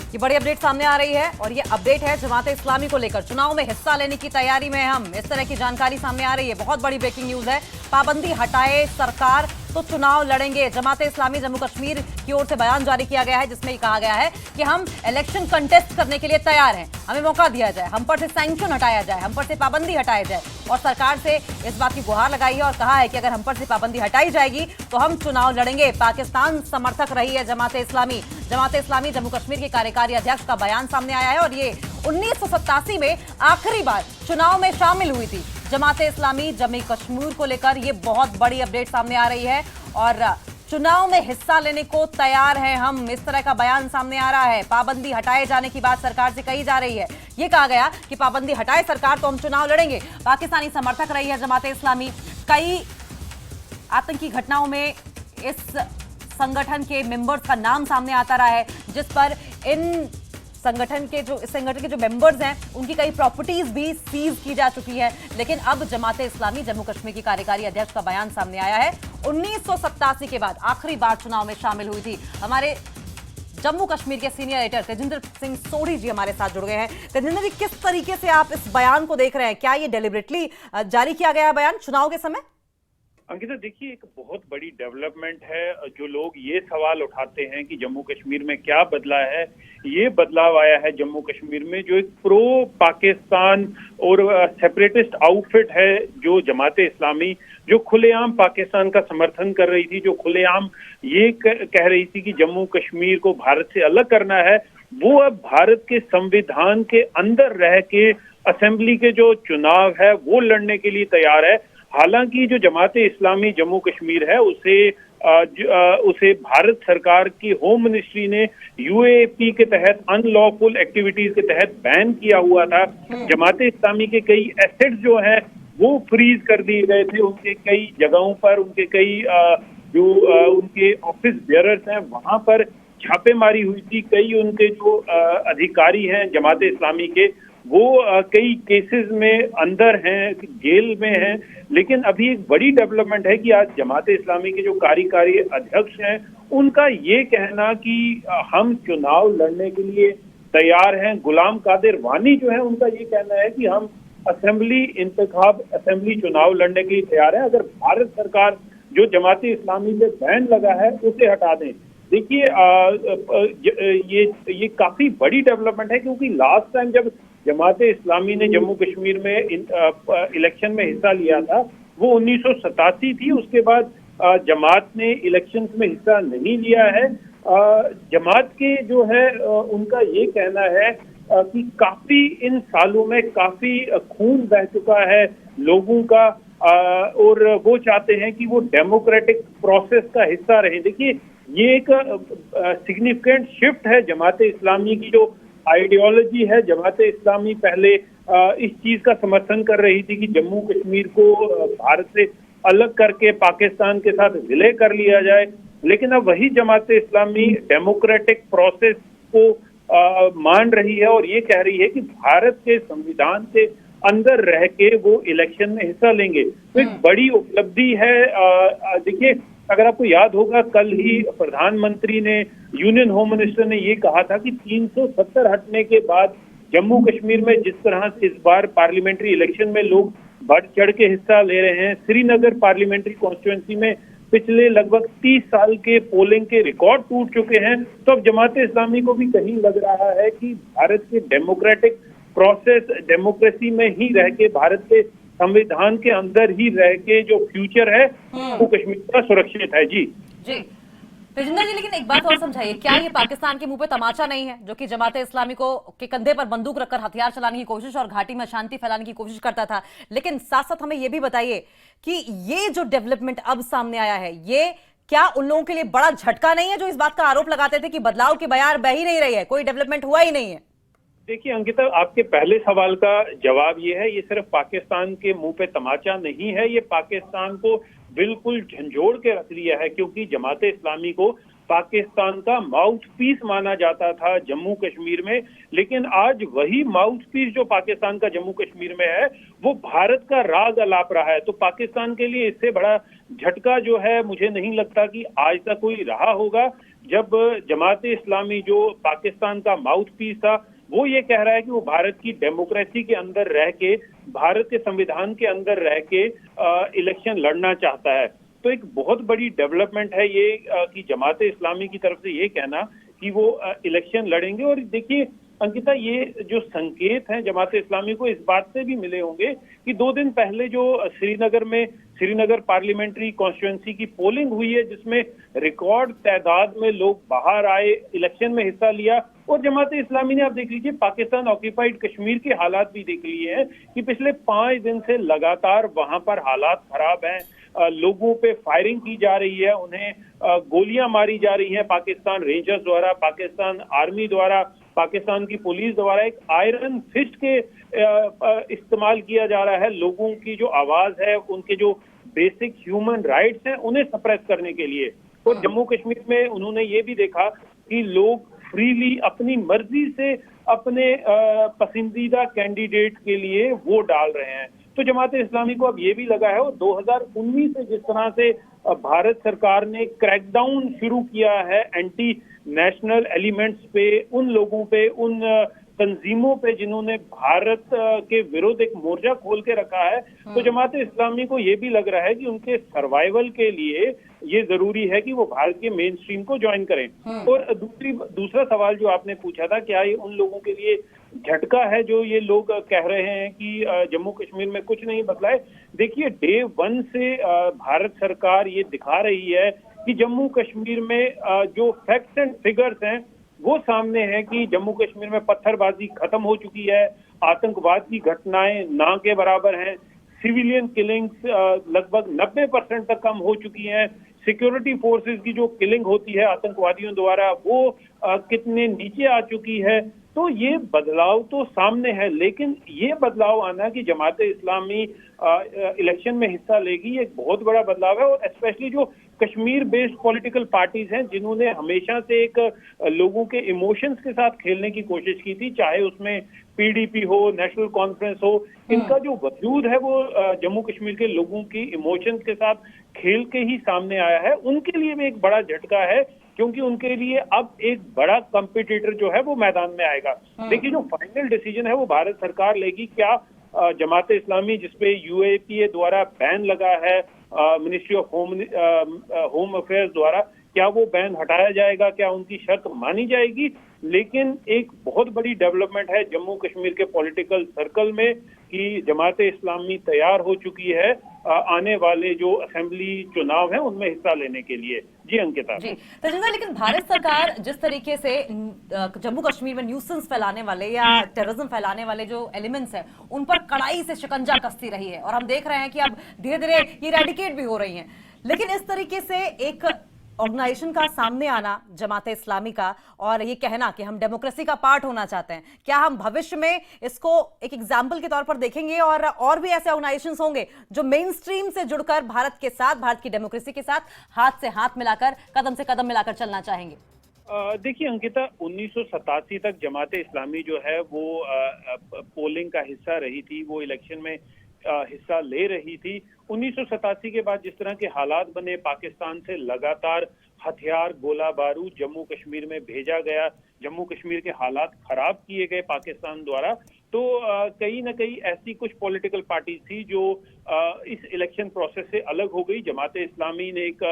ये बड़ी अपडेट सामने आ रही है और ये अपडेट है जमात इस्लामी को लेकर। चुनाव में हिस्सा लेने की तैयारी में हम, इस तरह की जानकारी सामने आ रही है। बहुत बड़ी ब्रेकिंग न्यूज है। पाबंदी हटाए सरकार तो चुनाव लड़ेंगे। जमात इस्लामी जम्मू कश्मीर की ओर से बयान जारी किया गया है जिसमें ये कहा गया है कि हम इलेक्शन कंटेस्ट करने के लिए तैयार हैं, हमें मौका दिया जाए, हम पर से सैंक्शन हटाया जाए, हम पर से पाबंदी हटाई जाए। और सरकार से इस बात की गुहार लगाई है और कहा है कि अगर हम पर से पाबंदी हटाई जाएगी तो हम चुनाव लड़ेंगे। पाकिस्तान समर्थक रही है जमात इस्लामी जम्मू कश्मीर के कार्यकारी अध्यक्ष का बयान सामने आया है और ये 1987 में आखिरी बार चुनाव में शामिल हुई थी जमात इस्लामी जम्मू कश्मीर को लेकर। ये बहुत बड़ी अपडेट सामने आ रही है और चुनाव में हिस्सा लेने को तैयार है हम, इस तरह का बयान सामने आ रहा है। पाबंदी हटाए जाने की बात सरकार से कही जा रही है। ये कहा गया कि पाबंदी हटाए सरकार तो हम चुनाव लड़ेंगे। पाकिस्तानी समर्थक रही है जमात इस्लामी। कई आतंकी घटनाओं में इस संगठन के मेंबर्स का नाम सामने आता रहा है, जिस पर इन संगठन के जो मेंबर्स हैं उनकी कई प्रॉपर्टीज भी सीज की जा चुकी है। लेकिन अब जमात इस्लामी जम्मू कश्मीर की कार्यकारी अध्यक्ष का बयान सामने आया है। 1987 के बाद आखिरी बार चुनाव में शामिल हुई थी। हमारे जम्मू कश्मीर के सीनियर एडिटर तेजिंदर सिंह सोढ़ी जी हमारे साथ जुड़ गए हैं। तेजिंदर जी, किस तरीके से आप इस बयान को देख रहे हैं? क्या ये डेलिबरेटली जारी किया गया बयान चुनाव के समय? अंकिता, देखिए, एक बहुत बड़ी डेवलपमेंट है। जो लोग ये सवाल उठाते हैं कि जम्मू कश्मीर में क्या बदला है, ये बदलाव आया है जम्मू कश्मीर में जो एक प्रो पाकिस्तान और सेपरेटिस्ट आउटफिट है, जो जमात इस्लामी, जो खुलेआम पाकिस्तान का समर्थन कर रही थी, जो खुलेआम ये कह रही थी कि जम्मू कश्मीर को भारत से अलग करना है, वो अब भारत के संविधान के अंदर रह के असेंबली के जो चुनाव है वो लड़ने के लिए तैयार है। हालांकि जो जमात इस्लामी जम्मू कश्मीर है उसे भारत सरकार की होम मिनिस्ट्री ने यूएपी के तहत अनलॉफुल एक्टिविटीज के तहत बैन किया हुआ था। जमात इस्लामी के कई एसेट्स जो हैं वो फ्रीज कर दिए गए थे। उनके कई जगहों पर, उनके कई उनके ऑफिस बेयरर्स हैं वहां पर छापेमारी हुई थी। कई उनके जो अधिकारी हैं जमात इस्लामी के, वो कई केसेस में अंदर हैं, जेल में हैं। लेकिन अभी एक बड़ी डेवलपमेंट है कि आज जमात इस्लामी के जो कार्यकारी अध्यक्ष हैं उनका ये कहना कि हम चुनाव लड़ने के लिए तैयार हैं। गुलाम कादिर वानी जो है उनका ये कहना है कि हम असेंबली चुनाव लड़ने के लिए तैयार हैं अगर भारत सरकार जो जमात इस्लामी पे बैन लगा है उसे हटा दें। देखिए, ये काफी बड़ी डेवलपमेंट है क्योंकि लास्ट टाइम जब जमात इस्लामी ने जम्मू कश्मीर में इलेक्शन में हिस्सा लिया था वो 1987 थी। उसके बाद जमात ने इलेक्शंस में हिस्सा नहीं लिया है। जमात के जो है उनका ये कहना है कि काफी इन सालों में काफी खून बह चुका है लोगों का, और वो चाहते हैं कि वो डेमोक्रेटिक प्रोसेस का हिस्सा रहें। देखिए, ये एक सिग्निफिकेंट शिफ्ट है जमात इस्लामी की जो आइडियोलॉजी है। जमात इस्लामी पहले इस चीज का समर्थन कर रही थी कि जम्मू कश्मीर को भारत से अलग करके पाकिस्तान के साथ विलय कर लिया जाए, लेकिन अब वही जमात इस्लामी डेमोक्रेटिक प्रोसेस को मान रही है और ये कह रही है कि भारत के संविधान के अंदर रह के वो इलेक्शन में हिस्सा लेंगे। तो एक बड़ी उपलब्धि है। देखिए, अगर आपको याद होगा, कल ही प्रधानमंत्री ने, यूनियन होम मिनिस्टर ने ये कहा था कि 370 हटने के बाद जम्मू कश्मीर में जिस तरह से इस बार पार्लियामेंट्री इलेक्शन में लोग बढ़ चढ़ के हिस्सा ले रहे हैं, श्रीनगर पार्लियामेंट्री कॉन्स्टिट्यूएंसी में पिछले लगभग 30 साल के पोलिंग के रिकॉर्ड टूट चुके हैं। तो अब जमात इस्लामी को भी कहीं लग रहा है कि भारत के डेमोक्रेटिक प्रोसेस, डेमोक्रेसी में ही रह के, भारत के संविधान के अंदर ही रह के जो फ्यूचर है वो कश्मीर का सुरक्षित है। जी तेजिंदर जी, लेकिन एक बात और समझाइए, क्या ये पाकिस्तान के मुंह पे तमाचा नहीं है जो कि जमात इस्लामी को के कंधे पर बंदूक रखकर हथियार चलाने की कोशिश और घाटी में शांति फैलाने की कोशिश करता था? लेकिन साथ साथ हमें ये भी बताइए कि ये जो डेवलपमेंट अब सामने आया है, ये क्या उन लोगों के लिए बड़ा झटका नहीं है जो इस बात का आरोप लगाते थे कि बदलाव की बयार बह ही नहीं रही है, कोई डेवलपमेंट हुआ ही नहीं है? देखिए अंकिता, आपके पहले सवाल का जवाब ये है, ये सिर्फ पाकिस्तान के मुंह पे तमाचा नहीं है, ये पाकिस्तान को बिल्कुल झंझोड़ के रख दिया है। क्योंकि जमात इस्लामी को पाकिस्तान का माउथ पीस माना जाता था जम्मू कश्मीर में, लेकिन आज वही माउथ पीस जो पाकिस्तान का जम्मू कश्मीर में है वो भारत का राग अलाप रहा है। तो पाकिस्तान के लिए इससे बड़ा झटका जो है मुझे नहीं लगता कि आज तक कोई रहा होगा। जब जमात इस्लामी जो पाकिस्तान का माउथ पीस था, वो ये कह रहा है कि वो भारत की डेमोक्रेसी के अंदर रह के, भारत के संविधान के अंदर रह के इलेक्शन लड़ना चाहता है। तो एक बहुत बड़ी डेवलपमेंट है ये कि जमात इस्लामी की तरफ से ये कहना कि वो इलेक्शन लड़ेंगे। और देखिए अंकिता, ये जो संकेत हैं जमात इस्लामी को इस बात से भी मिले होंगे कि 2 दिन पहले जो श्रीनगर पार्लियामेंट्री कॉन्स्टिट्यूंसी की पोलिंग हुई है, जिसमें रिकॉर्ड तादाद में लोग बाहर आए, इलेक्शन में हिस्सा लिया। और जमात इस्लामी ने, आप देख लीजिए, पाकिस्तान ऑक्यूपाइड कश्मीर के हालात भी देख लिए हैं कि पिछले 5 दिन से लगातार वहां पर हालात खराब हैं। लोगों पे फायरिंग की जा रही है, उन्हें गोलियां मारी जा रही हैं पाकिस्तान रेंजर्स द्वारा, पाकिस्तान आर्मी द्वारा, पाकिस्तान की पुलिस द्वारा। एक आयरन फिस्ट के इस्तेमाल किया जा रहा है लोगों की जो आवाज है, उनके जो बेसिक ह्यूमन राइट्स हैं, उन्हें सप्रेस करने के लिए। और जम्मू कश्मीर में उन्होंने ये भी देखा कि लोग फ्रीली अपनी मर्जी से अपने पसंदीदा कैंडिडेट के लिए वोट डाल रहे हैं। तो जमात इस्लामी को अब ये भी लगा है, और 2019 से जिस तरह से भारत सरकार ने क्रैकडाउन शुरू किया है एंटी नेशनल एलिमेंट्स पे, उन लोगों पे, उन तंजीमों पे जिन्होंने भारत के विरुद्ध एक मोर्चा खोल के रखा है, तो जमात इस्लामी को ये भी लग रहा है कि उनके सर्वाइवल के लिए ये जरूरी है कि वो भारत के मेन स्ट्रीम को ज्वाइन करें। और दूसरा सवाल जो आपने पूछा था, क्या ये उन लोगों के लिए झटका है जो ये लोग कह रहे हैं कि जम्मू कश्मीर में कुछ नहीं बदला है? देखिए, डे 1 से भारत सरकार ये दिखा रही है कि जम्मू कश्मीर में जो फैक्ट्स एंड फिगर्स हैं वो सामने है कि जम्मू कश्मीर में पत्थरबाजी खत्म हो चुकी है, आतंकवाद की घटनाएं ना के बराबर हैं, सिविलियन किलिंग्स लगभग 90% तक कम हो चुकी हैं, सिक्योरिटी फोर्सेस की जो किलिंग होती है आतंकवादियों द्वारा वो कितने नीचे आ चुकी है। तो ये बदलाव तो सामने है, लेकिन ये बदलाव आना कि जमात इस्लामी इलेक्शन में हिस्सा लेगी, ये एक बहुत बड़ा बदलाव है। और स्पेशली जो कश्मीर बेस्ड पॉलिटिकल पार्टीज हैं, जिन्होंने हमेशा से एक लोगों के इमोशंस के साथ खेलने की कोशिश की थी, चाहे उसमें पीडीपी हो, नेशनल कॉन्फ्रेंस हो, इनका जो वजूद है वो जम्मू कश्मीर के लोगों की इमोशंस के साथ खेल के ही सामने आया है। उनके लिए भी एक बड़ा झटका है, क्योंकि उनके लिए अब एक बड़ा कंपटीटर जो है वो मैदान में आएगा। देखिए, जो फाइनल डिसीजन है वो भारत सरकार लेगी। क्या जमात इस्लामी, जिसपे यूएपीए द्वारा बैन लगा है, मिनिस्ट्री ऑफ होम अफेयर्स द्वारा, क्या वो बैन हटाया जाएगा, क्या उनकी शर्त मानी जाएगी? लेकिन एक बहुत बड़ी डेवलपमेंट है जम्मू कश्मीर के पॉलिटिकल सर्कल में कि जमात इस्लामी तैयार हो चुकी है आने वाले जो असेंबली चुनाव हैं उनमें हिस्सा लेने के लिए। जी अंकिता। जी तजिंदर, लेकिन भारत सरकार जिस तरीके से जम्मू कश्मीर में न्यूसेंस फैलाने वाले या टेररिज्म फैलाने वाले जो एलिमेंट्स हैं उन पर कड़ाई से शिकंजा कसती रही है, और हम देख रहे हैं कि अब धीरे धीरे ये रेडिकेट भी हो रही हैं, लेकिन इस तरीके से एक ऑर्गेनाइजेशन का सामने आना जमात इस्लामी का और ये कहना कि हम डेमोक्रेसी का पार्ट होना चाहते हैं, क्या हम भविष्य में इसको एक एग्जाम्पल के तौर पर देखेंगे और भी ऐसे ऑर्गेनाइजेशंस होंगे जो मेन स्ट्रीम से जुड़कर भारत के साथ, भारत की डेमोक्रेसी के साथ हाथ से हाथ मिलाकर, कदम से कदम मिलाकर चलना चाहेंगे? देखिए अंकिता, 1987 तक जमात इस्लामी जो है वो पोलिंग का हिस्सा रही थी, वो इलेक्शन में हिस्सा ले रही थी। 1987 के बाद जिस तरह के हालात बने, पाकिस्तान से लगातार हथियार, गोला बारूद जम्मू कश्मीर में भेजा गया, जम्मू कश्मीर के हालात खराब किए गए पाकिस्तान द्वारा, तो कहीं ना कहीं ऐसी कुछ पॉलिटिकल पार्टीज थी जो इस इलेक्शन प्रोसेस से अलग हो गई। जमात इस्लामी ने एक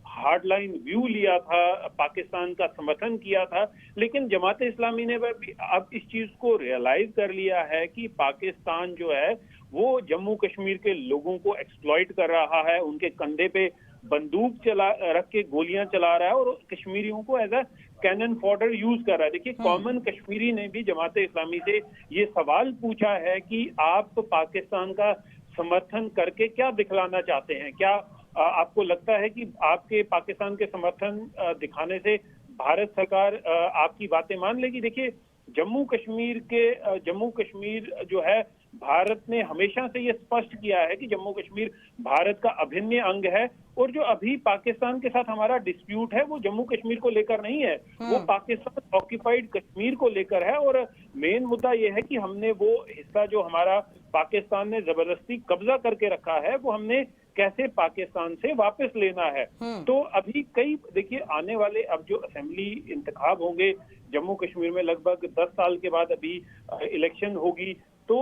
हार्डलाइन व्यू लिया था, पाकिस्तान का समर्थन किया था, लेकिन जमात इस्लामी ने अब इस चीज को रियलाइज कर लिया है कि पाकिस्तान जो है वो जम्मू कश्मीर के लोगों को एक्सप्लॉइट कर रहा है, उनके कंधे पे बंदूक रख के गोलियां चला रहा है और कश्मीरियों को as a cannon fodder use कर रहा है। देखिए, कॉमन कश्मीरी ने भी जमात इस्लामी से ये सवाल पूछा है कि आप पाकिस्तान का समर्थन करके क्या दिखलाना चाहते हैं? क्या आपको लगता है कि आपके पाकिस्तान के समर्थन दिखाने से भारत सरकार आपकी बातें मान लेगी? देखिए, जम्मू कश्मीर जो है, भारत ने हमेशा से ये स्पष्ट किया है कि जम्मू कश्मीर भारत का अभिन्न अंग है, और जो अभी पाकिस्तान के साथ हमारा डिस्प्यूट है वो जम्मू कश्मीर को लेकर नहीं है, वो पाकिस्तान ऑक्यूपाइड कश्मीर को लेकर है। और मेन मुद्दा ये है कि हमने वो हिस्सा जो हमारा पाकिस्तान ने जबरदस्ती कब्जा करके रखा है वो हमने कैसे पाकिस्तान से वापस लेना है। तो अभी कई देखिए आने वाले अब जो असेंबली इंतखाब होंगे जम्मू कश्मीर में लगभग 10 साल के बाद अभी इलेक्शन होगी, तो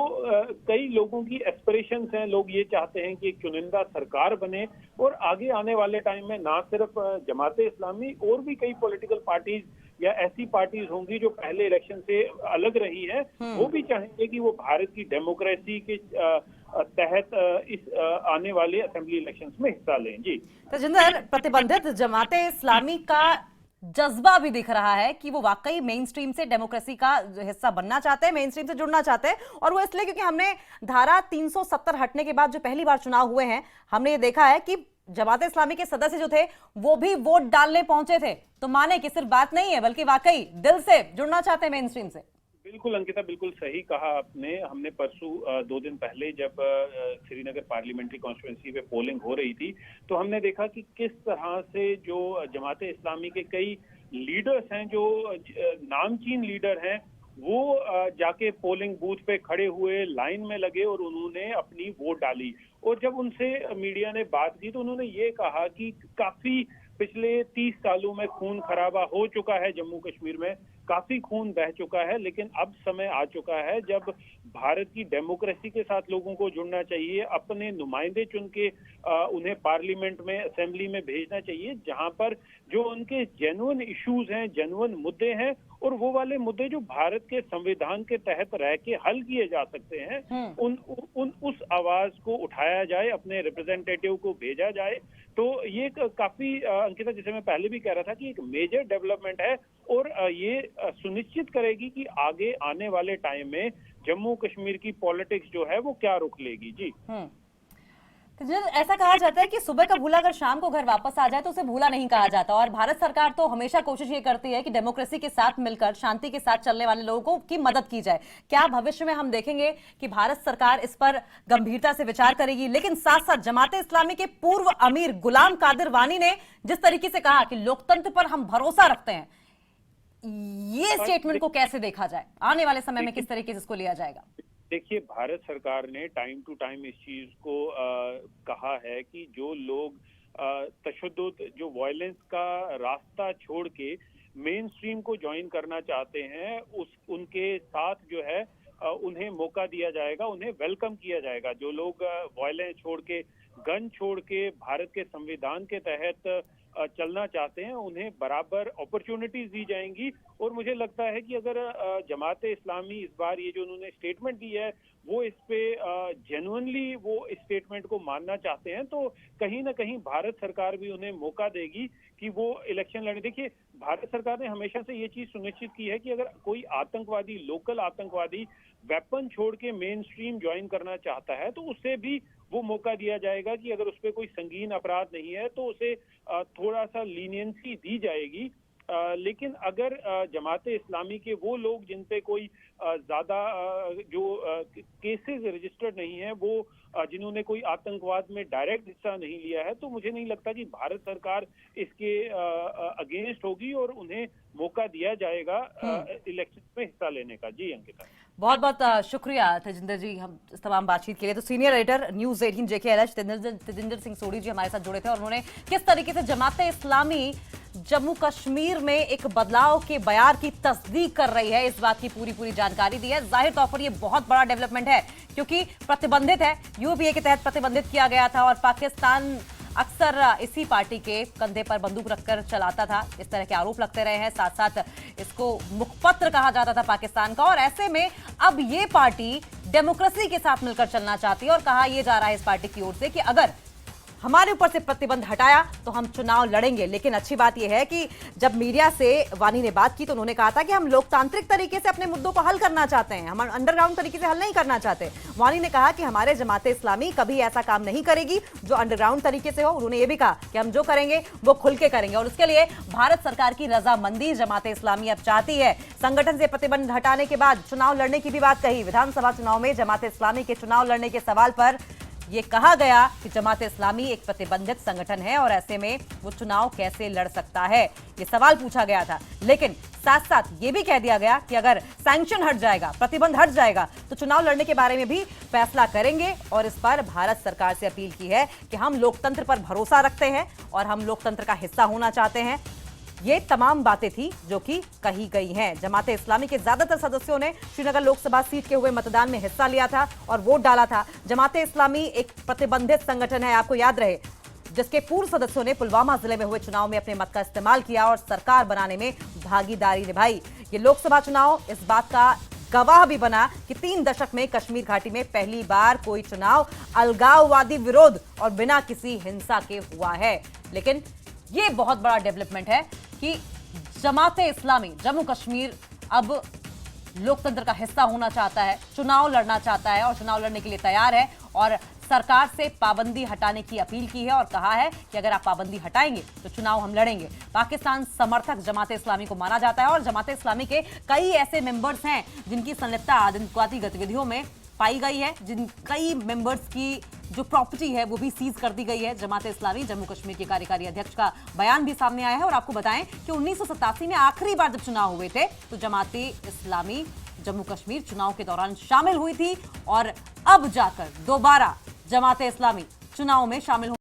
कई लोगों की एस्पिरेशंस हैं, लोग ये चाहते हैं कि एक चुनिंदा सरकार बने और आगे आने वाले टाइम में ना सिर्फ जमात इस्लामी और भी कई पॉलिटिकल पार्टीज या ऐसी पार्टीज होंगी जो पहले इलेक्शन से अलग रही है, वो भी चाहेंगे कि वो भारत की डेमोक्रेसी के तहत इस आने वाले असेंबली इलेक्शंस में हिस्सा लें। जी तजिंदर, प्रतिबंधित जमात इस्लामी का जज्बा भी दिख रहा है कि वो वाकई मेन स्ट्रीम से डेमोक्रेसी का हिस्सा बनना चाहते हैं, मेन स्ट्रीम से जुड़ना चाहते हैं, और वो इसलिए क्योंकि हमने धारा 370 हटने के बाद जो पहली बार चुनाव हुए हैं, हमने ये देखा है कि जमात इस्लामी के सदस्य जो थे वो भी वोट डालने पहुंचे थे। तो माने कि सिर्फ बात नहीं है बल्कि वाकई दिल से जुड़ना चाहते हैं मेन स्ट्रीम से। बिल्कुल अंकिता, बिल्कुल सही कहा आपने। हमने परसों 2 दिन पहले जब श्रीनगर पार्लियामेंट्री कॉन्स्टिट्यूंसी पे पोलिंग हो रही थी, तो हमने देखा कि किस तरह से जो जमात इस्लामी के कई लीडर्स हैं, जो नामचीन लीडर हैं, वो जाके पोलिंग बूथ पे खड़े हुए, लाइन में लगे और उन्होंने अपनी वोट डाली। और जब उनसे मीडिया ने बात की तो उन्होंने ये कहा कि काफी पिछले 30 सालों में खून खराबा हो चुका है जम्मू कश्मीर में, काफी खून बह चुका है, लेकिन अब समय आ चुका है जब भारत की डेमोक्रेसी के साथ लोगों को जुड़ना चाहिए, अपने नुमाइंदे चुन के उन्हें पार्लियामेंट में, असेंबली में भेजना चाहिए, जहां पर जो उनके जेन्युइन इश्यूज हैं, जेन्युइन मुद्दे हैं, और वो वाले मुद्दे जो भारत के संविधान के तहत रह के हल किए जा सकते हैं, उस आवाज को उठाया जाए, अपने रिप्रेजेंटेटिव को भेजा जाए। तो ये काफी अंकिता, जैसे मैं पहले भी कह रहा था कि एक मेजर डेवलपमेंट है और ये सुनिश्चित करेगी कि आगे आने वाले टाइम में जम्मू कश्मीर की पॉलिटिक्स जो है वो क्या रुख लेगी। जी तो ऐसा कहा जाता है कि सुबह का भूला अगर शाम को घर वापस आ जाए तो उसे भूला नहीं कहा जाता, और भारत सरकार तो हमेशा कोशिश ये करती है कि डेमोक्रेसी के साथ मिलकर शांति के साथ चलने वाले लोगों की मदद की जाए। क्या भविष्य में हम देखेंगे कि भारत सरकार इस पर गंभीरता से विचार करेगी? लेकिन साथ साथ जमाते इस्लामी के पूर्व अमीर गुलाम कादिर वानी ने जिस तरीके से कहा कि लोकतंत्र पर हम भरोसा रखते हैं, ये स्टेटमेंट को कैसे देखा जाए? आने वाले समय में किस तरीके से इसको लिया जाएगा? देखिए, भारत सरकार ने टाइम टू टाइम इस चीज को कहा है कि जो लोग तशद्दुद, जो वायलेंस का रास्ता छोड़ के मेन स्ट्रीम को ज्वाइन करना चाहते हैं, उनके साथ जो है उन्हें मौका दिया जाएगा, उन्हें वेलकम किया जाएगा। जो लोग वायलेंस छोड़ के, गन छोड़ के भारत के संविधान के तहत चलना चाहते हैं, उन्हें बराबर अपॉर्चुनिटीज दी जाएंगी। और मुझे लगता है कि अगर जमात इस्लामी इस बार ये जो उन्होंने स्टेटमेंट दी है, वो इस पे जेन्युइनली वो इस स्टेटमेंट को मानना चाहते हैं, तो कहीं ना कहीं भारत सरकार भी उन्हें मौका देगी कि वो इलेक्शन लड़े। देखिए, भारत सरकार ने हमेशा से ये चीज सुनिश्चित की है कि अगर कोई आतंकवादी, लोकल आतंकवादी वेपन छोड़ के मेन स्ट्रीम ज्वाइन करना चाहता है, तो उससे भी वो मौका दिया जाएगा कि अगर उस पर कोई संगीन अपराध नहीं है तो उसे थोड़ा सा लीनियंसी दी जाएगी। लेकिन अगर जमात इस्लामी के वो लोग जिन पे कोई ज्यादा जो केसेस रजिस्टर्ड नहीं है, वो जिन्होंने कोई आतंकवाद में डायरेक्ट हिस्सा नहीं लिया है, तो मुझे नहीं लगता कि भारत सरकार इसके अगेंस्ट होगी और उन्हें मौका दिया जाएगा इलेक्शन में हिस्सा लेने का। जी अंकिता, बहुत बहुत शुक्रिया तजिंदर जी हम इस तमाम बातचीत के लिए। तो senior editor news 18 JKLH Tajinder Singh Sodhi ji हमारे साथ जुड़े थे और उन्होंने किस तरीके से जमात इस्लामी जम्मू कश्मीर में एक बदलाव के बयान की तस्दीक कर रही है, इस बात की पूरी जानकारी दी है। जाहिर तौर पर यह बहुत बड़ा डेवलपमेंट है क्योंकि प्रतिबंधित है, यूपीए के तहत प्रतिबंधित किया गया था और पाकिस्तान अक्सर इसी पार्टी के कंधे पर बंदूक रखकर चलाता था, इस तरह के आरोप लगते रहे हैं। साथ साथ इसको मुखपत्र कहा जाता था पाकिस्तान का, और ऐसे में अब ये पार्टी डेमोक्रेसी के साथ मिलकर चलना चाहती है और कहा यह जा रहा है इस पार्टी की ओर से कि अगर हमारे ऊपर से प्रतिबंध हटाया तो हम चुनाव लड़ेंगे। लेकिन अच्छी बात यह है कि जब मीडिया से वानी ने बात की तो उन्होंने कहा था कि हम लोकतांत्रिक तरीके से अपने मुद्दों को हल करना चाहते हैं, हम अंडरग्राउंड तरीके से हल नहीं करना चाहते। वानी ने कहा कि हमारे जमात इस्लामी कभी ऐसा काम नहीं करेगी जो अंडरग्राउंड तरीके से हो। उन्होंने ये भी कहा कि हम जो करेंगे वो खुल के करेंगे और उसके लिए भारत सरकार की रजामंदी जमात इस्लामी अब चाहती है। संगठन से प्रतिबंध हटाने के बाद चुनाव लड़ने की भी बात कही। विधानसभा चुनाव में जमात इस्लामी के चुनाव लड़ने के सवाल पर यह कहा गया कि जमात इस्लामी एक प्रतिबंधित संगठन है और ऐसे में वो चुनाव कैसे लड़ सकता है, ये सवाल पूछा गया था। लेकिन साथ साथ ये भी कह दिया गया कि अगर सैंक्शन हट जाएगा, प्रतिबंध हट जाएगा, तो चुनाव लड़ने के बारे में भी फैसला करेंगे। और इस पर भारत सरकार से अपील की है कि हम लोकतंत्र पर भरोसा रखते हैं और हम लोकतंत्र का हिस्सा होना चाहते हैं। ये तमाम बातें थी जो कि कही गई हैं। जमाते इस्लामी के ज्यादातर सदस्यों ने श्रीनगर लोकसभा सीट के हुए मतदान में हिस्सा लिया था और वोट डाला था। जमाते इस्लामी एक प्रतिबंधित संगठन है, आपको याद रहे, जिसके पूर्व सदस्यों ने पुलवामा जिले में हुए चुनाव में अपने मत का इस्तेमाल किया और सरकार बनाने में भागीदारी निभाई। ये लोकसभा चुनाव इस बात का गवाह भी बना कि 3 दशक में कश्मीर घाटी में पहली बार कोई चुनाव अलगाववादी विरोध और बिना किसी हिंसा के हुआ है। लेकिन ये बहुत बड़ा डेवलपमेंट है कि जमाते इस्लामी जम्मू कश्मीर अब लोकतंत्र का हिस्सा होना चाहता है, चुनाव लड़ना चाहता है और चुनाव लड़ने के लिए तैयार है और सरकार से पाबंदी हटाने की अपील की है और कहा है कि अगर आप पाबंदी हटाएंगे तो चुनाव हम लड़ेंगे। पाकिस्तान समर्थक जमाते इस्लामी को माना जाता है और जमाते इस्लामी के कई ऐसे मेंबर्स हैं जिनकी संलिप्तता आतंकवादी गतिविधियों में पाई गई है, जिन कई मेंबर्स की जो प्रॉपर्टी है वो भी सीज कर दी गई है। जमाते इस्लामी जम्मू कश्मीर के कार्यकारी अध्यक्ष का बयान भी सामने आया है और आपको बताएं कि 1987 में आखिरी बार जब चुनाव हुए थे तो जमाते इस्लामी जम्मू कश्मीर चुनाव के दौरान शामिल हुई थी और अब जाकर दोबारा जमाते इस्लामी चुनाव में शामिल होने